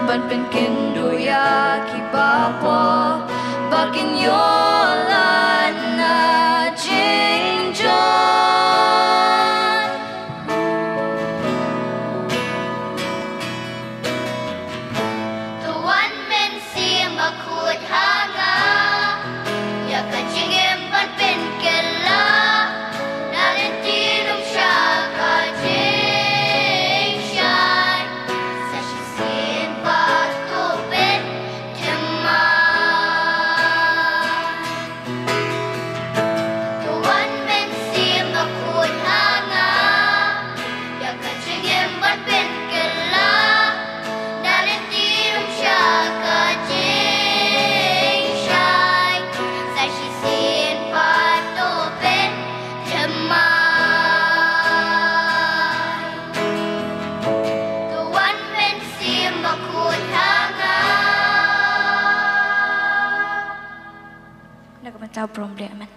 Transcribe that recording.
Ban penkin doya ki bapa bakin yolan na jingjon Tuan men sim bakut hanga ya ka jingem ban pen kella nalenti rum shaka jing shai sa shi sin pa to pen temma Tuan men sim bakut hanga ya ka jingem ban pen kella nalenti rum shaka jing shai sa shi sin pa to pen temma Tuan men sim bakut hanga nak macam problem man